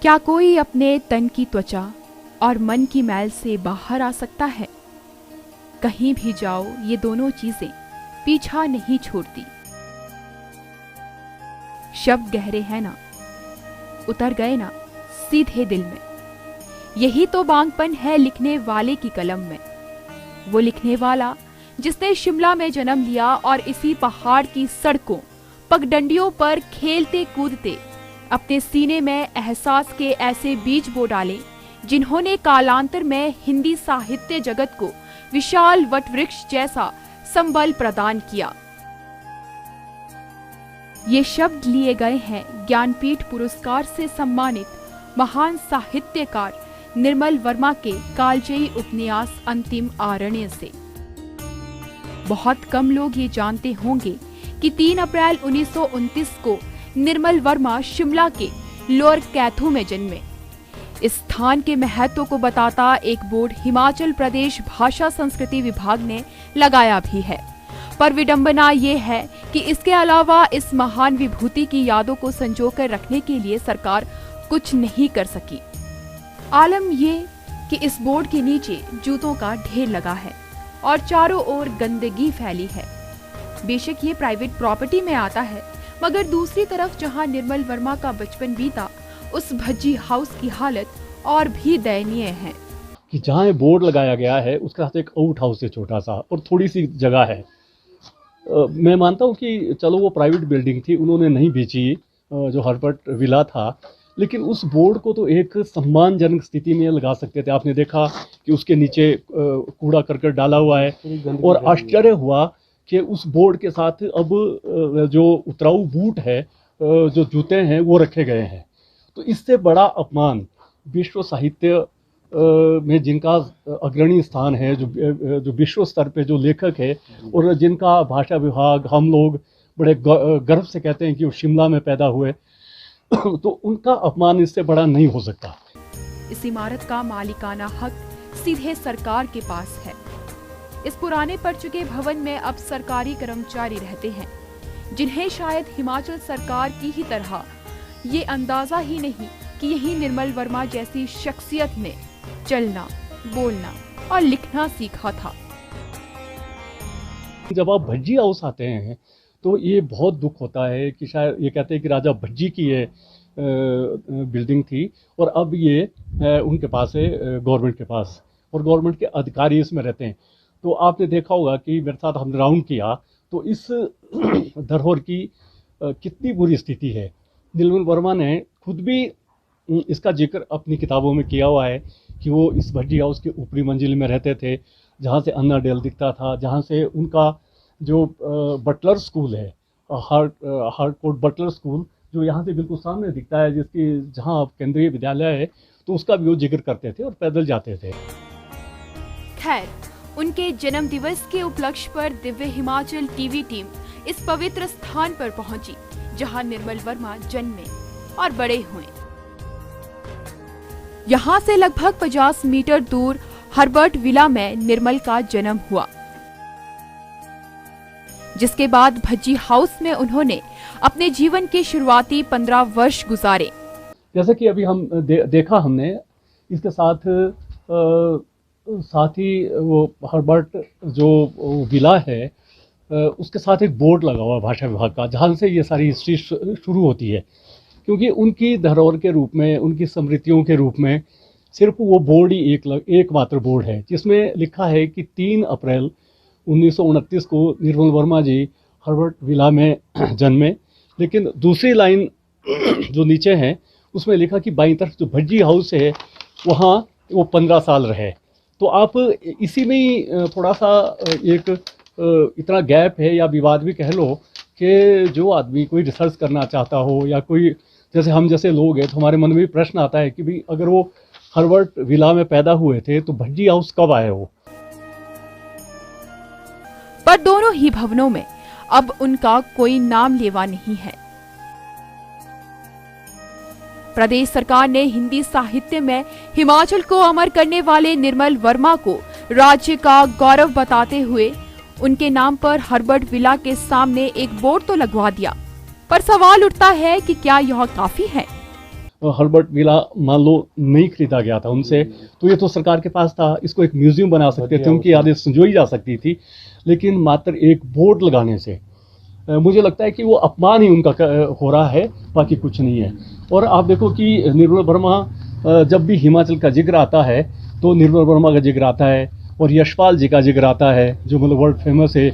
क्या कोई अपने तन की त्वचा और मन की मैल से बाहर आ सकता है? कहीं भी जाओ ये दोनों चीजें पीछा नहीं छोड़ती। शब्द गहरे हैं ना, उतर गए ना सीधे दिल में। यही तो बांगपन है लिखने वाले की कलम में। वो लिखने वाला जिसने शिमला में जन्म लिया और इसी पहाड़ की सड़कों पगडंडियों पर खेलते कूदते अपने सीने में एहसास के ऐसे बीज बो डाले जिन्होंने कालांतर में हिंदी साहित्य जगत को विशाल वटवृक्ष जैसा संबल प्रदान किया। ये शब्द लिए गए हैं ज्ञानपीठ पुरस्कार से सम्मानित महान साहित्यकार निर्मल वर्मा के कालजयी उपन्यास अंतिम आरण्य से। बहुत कम लोग ये जानते होंगे कि 3 अप्रैल 1929 को निर्मल वर्मा शिमला के लोअर कैथू में जन्मे। इस स्थान के महत्व को बताता एक बोर्ड हिमाचल प्रदेश भाषा संस्कृति विभाग ने लगाया भी है, पर विडंबना ये है कि इसके अलावा इस महान विभूति की यादों को संजोकर रखने के लिए सरकार कुछ नहीं कर सकी। आलम ये कि इस बोर्ड के नीचे जूतों का ढेर लगा है और चारों ओर गंदगी फैली है। बेशक ये प्राइवेट प्रॉपर्टी में आता है, मगर दूसरी तरफ जहां निर्मल वर्मा का बचपन बीता उस भज्जी हाउस की हालत और भी दयनीय है कि जहाँ बोर्ड लगाया गया है उसके साथ एक आउट हाउस है छोटा सा और थोड़ी सी जगह है। मैं मानता हूँ कि चलो वो प्राइवेट बिल्डिंग थी, उन्होंने नहीं बेची जो हर्बर्ट विला था, लेकिन उस बोर्ड को तो एक सम्मानजनक स्थिति में लगा सकते थे। आपने देखा कि उसके नीचे कूड़ा करकट डाला हुआ है और आश्चर्य हुआ कि उस बोर्ड के साथ अब जो उतराऊ बूट है, जो जूते हैं वो रखे गए हैं। तो इससे बड़ा अपमान विश्व साहित्य में जिनका अग्रणी स्थान है, जो विश्व स्तर पे जो लेखक है और जिनका भाषा विभाग हम लोग बड़े गर्व से कहते हैं कि वो शिमला में पैदा हुए, तो उनका अपमान इससे बड़ा नहीं हो सकता। इस इमारत का मालिकाना हक सीधे सरकार के पास है। इस पुराने पड़ चुके भवन में अब सरकारी कर्मचारी रहते हैं, जिन्हें शायद हिमाचल सरकार की ही तरह ये अंदाजा ही नहीं कि यही निर्मल वर्मा जैसी शख्सियत ने चलना, बोलना और लिखना सीखा था। जब आप भज्जी हाउस आते हैं तो ये बहुत दुख होता है कि शायद ये कहते हैं कि राजा भज्जी की ये बिल्डिंग थी और अब ये उनके पास है, गवर्नमेंट के पास, और गवर्नमेंट के अधिकारी इसमें रहते हैं। तो आपने देखा होगा कि मेरे साथ हमने राउंड किया तो इस धरोहर की कितनी बुरी स्थिति है। निर्मल वर्मा ने खुद भी इसका जिक्र अपनी किताबों में किया हुआ है कि वो इस भज्जी हाउस के ऊपरी मंजिल में रहते थे, जहाँ से अन्ना डेल दिखता था, जहाँ से उनका जो बटलर स्कूल है, हार्डकोट बटलर स्कूल, जो यहाँ से बिल्कुल सामने दिखता है, जिसकी जहाँ केंद्रीय विद्यालय है, तो उसका भी वो जिक्र करते थे और पैदल जाते थे। खैर, उनके जन्म दिवस के उपलक्ष्य पर दिव्य हिमाचल टीवी टीम इस पवित्र स्थान पर पहुंची जहां निर्मल वर्मा जन्मे और बड़े हुए। यहां से लगभग 50 मीटर दूर हर्बर्ट विला में निर्मल का जन्म हुआ, जिसके बाद भज्जी हाउस में उन्होंने अपने जीवन के शुरुआती 15 वर्ष गुजारे। जैसे कि अभी हम देखा हमने, इसके साथ ही वो हर्बर्ट जो विला है उसके साथ एक बोर्ड लगा हुआ भाषा विभाग का, जहाँ से ये सारी हिस्ट्री शुरू होती है। क्योंकि उनकी धरोहर के रूप में, उनकी स्मृतियों के रूप में सिर्फ वो बोर्ड ही एकमात्र बोर्ड है जिसमें लिखा है कि 3 अप्रैल 1929 को निर्मल वर्मा जी हर्बर्ट विला में जन्मे। लेकिन दूसरी लाइन जो नीचे है उसमें लिखा कि बाईं तरफ जो भज्जी हाउस है वहाँ वो 15 साल रहे। तो आप इसी में ही थोड़ा सा एक इतना गैप है या विवाद भी कह लो कि जो आदमी कोई रिसर्च करना चाहता हो या कोई जैसे हम जैसे लोग हैं, तो हमारे मन में भी प्रश्न आता है कि भाई अगर वो हर्बर्ट विला में पैदा हुए थे तो भज्जी हाउस कब आए हो। पर दोनों ही भवनों में अब उनका कोई नाम लेवा नहीं है। प्रदेश सरकार ने हिंदी साहित्य में हिमाचल को अमर करने वाले निर्मल वर्मा को राज्य का गौरव बताते हुए उनके नाम पर हर्बर्ट विला के सामने एक बोर्ड तो लगवा दिया, पर सवाल उठता है कि क्या यह काफी है। हर्बर्ट विला मान लो नहीं खरीदा गया था उनसे, तो ये तो सरकार के पास था, इसको एक म्यूजियम बना सकते थे, उनकी यादें संजोई जा सकती थी। लेकिन मात्र एक बोर्ड लगाने से मुझे लगता है कि वो अपमान ही उनका हो रहा है, बाकी कुछ नहीं है। और आप देखो कि निर्मल वर्मा जब भी हिमाचल का जिक्र आता है तो निर्मल वर्मा का जिक्र आता है, और यशपाल जी का जिक्र आता है जो मतलब वर्ल्ड फेमस है,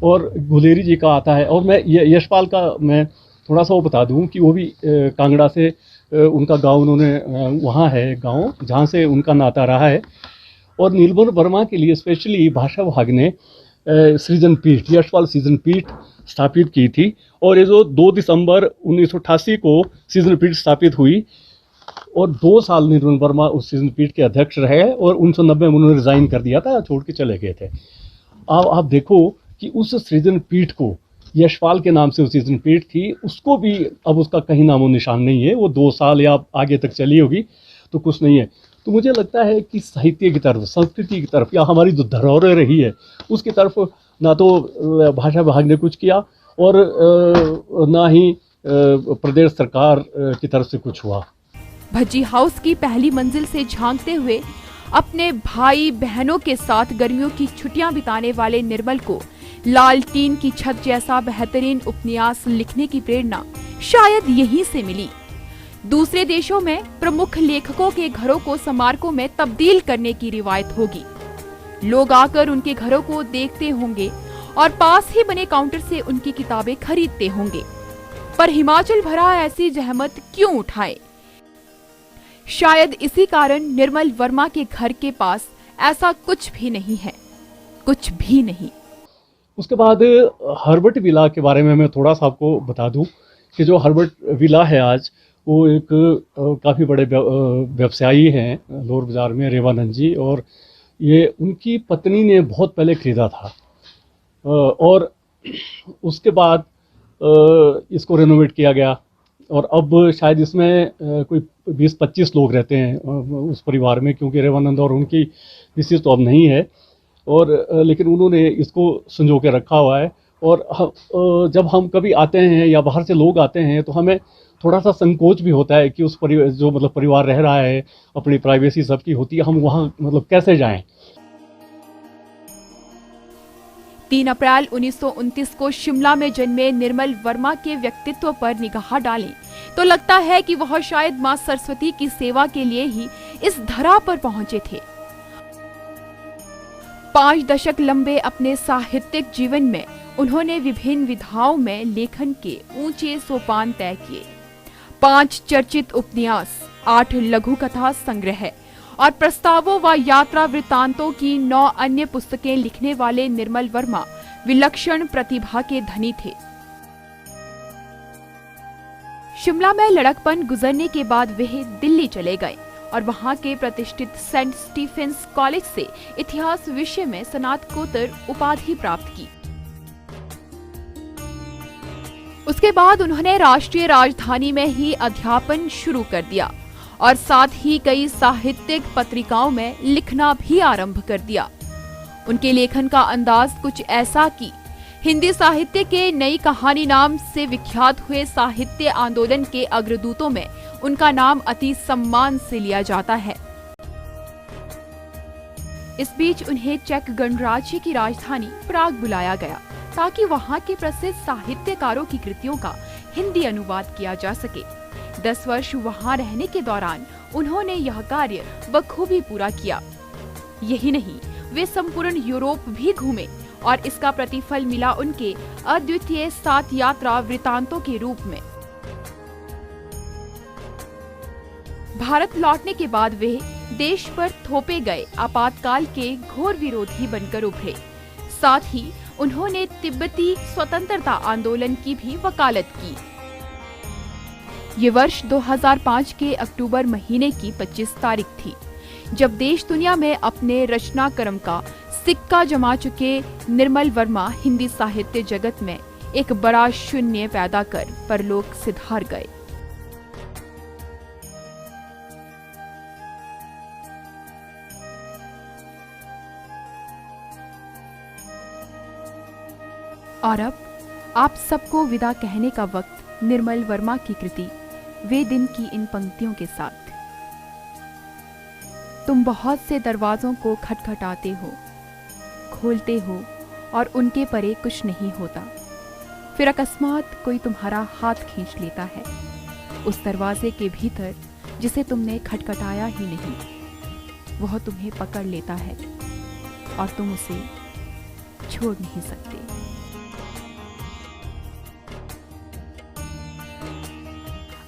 और गुलेरी जी का आता है। और मैं यशपाल का मैं थोड़ा सा वो बता दूं कि वो भी कांगड़ा से उनका गांव उन्होंने वहाँ है गांव जहाँ से उनका नाता रहा है। और निर्मल वर्मा के लिए स्पेशली भाषा विभाग ने सृजन पीठ, यशपाल सृजन पीठ स्थापित की थी, और ये जो 2 दिसंबर 1988 को सृजन पीठ स्थापित हुई, और 2 साल निर्मल वर्मा उस सृजन पीठ के अध्यक्ष रहे, और 1990 में उन्होंने रिजाइन कर दिया था, छोड़ के चले गए थे। अब आप देखो कि उस सृजन पीठ को, यशपाल के नाम से उस सृजन पीठ थी, उसको भी अब उसका कहीं नामो निशान नहीं है। वो 2 साल या आगे तक चली होगी तो कुछ नहीं है। तो मुझे लगता है कि साहित्य की तरफ, संस्कृति की तरफ, या हमारी जो धरोहर रही है उसकी तरफ ना तो भाषा विभाग ने कुछ किया, और ना ही प्रदेश सरकार की तरफ से कुछ हुआ। भज्जी हाउस की पहली मंजिल से झांकते हुए अपने भाई बहनों के साथ गर्मियों की छुट्टियां बिताने वाले निर्मल को लाल टीन की छत जैसा बेहतरीन उपन्यास लिखने की प्रेरणा शायद यहीं से मिली। दूसरे देशों में प्रमुख लेखकों के घरों को स्मारकों में तब्दील करने की रिवायत होगी। लोग आकर उनके घरों को देखते होंगे और पास ही बने काउंटर से उनकी किताबें खरीदते होंगे, पर हिमाचल भरा ऐसी जहमत क्यों उठाए? शायद इसी कारण निर्मल वर्मा के घर के पास ऐसा कुछ भी नहीं है, कुछ भी नहीं। उसके बाद हर्बर्ट विला के बारे में मैं थोड़ा सा आपको बता दूं कि जो हर्बर्ट विला है आज, वो एक काफ़ी बड़े व्यवसायी हैं लोअर बाज़ार में, रेवानंद जी, और ये उनकी पत्नी ने बहुत पहले खरीदा था, और उसके बाद इसको रेनोवेट किया गया, और अब शायद इसमें कोई 20-25 लोग रहते हैं उस परिवार में, क्योंकि रेवानंद और उनकी मिसेस तो अब नहीं है, और लेकिन उन्होंने इसको संजो के रखा हुआ है। और जब हम कभी आते हैं या बाहर से लोग आते हैं तो हमें थोड़ा सा संकोच भी होता है कि उस जो मतलब परिवार रह रहा है, अपनी प्राइवेसी सबकी होती है, हम वहाँ मतलब कैसे जाएं। 3 अप्रैल 1929 को शिमला में जन्मे निर्मल वर्मा के व्यक्तित्व पर निगाह डालें तो लगता है कि वह शायद मां सरस्वती की सेवा के लिए ही इस धरा पर पहुंचे थे। 5 दशक लंबे अपने साहित्यिक जीवन में उन्होंने विभिन्न विधाओं में लेखन के ऊंचे सोपान तय किए। 5 चर्चित उपन्यास, 8 लघु कथा संग्रह और प्रस्तावों व यात्रा वृत्तांतों की 9 अन्य पुस्तकें लिखने वाले निर्मल वर्मा विलक्षण प्रतिभा के धनी थे। शिमला में लड़कपन गुजरने के बाद वे दिल्ली चले गए और वहां के प्रतिष्ठित सेंट स्टीफेंस कॉलेज से इतिहास विषय में स्नातकोत्तर उपाधि प्राप्त की। उसके बाद उन्होंने राष्ट्रीय राजधानी में ही अध्यापन शुरू कर दिया और साथ ही कई साहित्यिक पत्रिकाओं में लिखना भी आरंभ कर दिया। उनके लेखन का अंदाज कुछ ऐसा कि हिंदी साहित्य के नई कहानी नाम से विख्यात हुए साहित्य आंदोलन के अग्रदूतों में उनका नाम अति सम्मान से लिया जाता है। इस बीच उन्हें चेक गणराज्य की राजधानी प्राग बुलाया गया ताकि वहां के प्रसिद्ध साहित्यकारों की कृतियों का हिंदी अनुवाद किया जा सके। 10 वर्ष वहां रहने के दौरान उन्होंने यह कार्य बखूबी पूरा किया। यही नहीं, वे संपूर्ण यूरोप भी घूमे और इसका प्रतिफल मिला उनके अद्वितीय 7 यात्रा वृतांतों के रूप में। भारत लौटने के बाद वे देश पर थोपे गए आपातकाल के घोर विरोधी बनकर उभरे। साथ ही उन्होंने तिब्बती स्वतंत्रता आंदोलन की भी वकालत की। ये वर्ष 2005 के अक्टूबर महीने की 25 तारीख थी, जब देश दुनिया में अपने रचना कर्म का सिक्का जमा चुके निर्मल वर्मा हिंदी साहित्य जगत में एक बड़ा शून्य पैदा कर परलोक सिधार गए। और अब आप सबको विदा कहने का वक्त निर्मल वर्मा की कृति वे दिन की इन पंक्तियों के साथ। तुम बहुत से दरवाजों को खटखटाते हो, खोलते हो और उनके परे कुछ नहीं होता। फिर अकस्मात कोई तुम्हारा हाथ खींच लेता है उस दरवाजे के भीतर जिसे तुमने खटखटाया ही नहीं। वह तुम्हें पकड़ लेता है और तुम उसे छोड़ नहीं सकते।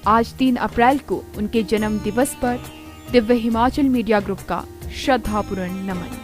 आज 3 अप्रैल को उनके जन्म दिवस पर दिव्य हिमाचल मीडिया ग्रुप का श्रद्धापूर्ण नमन।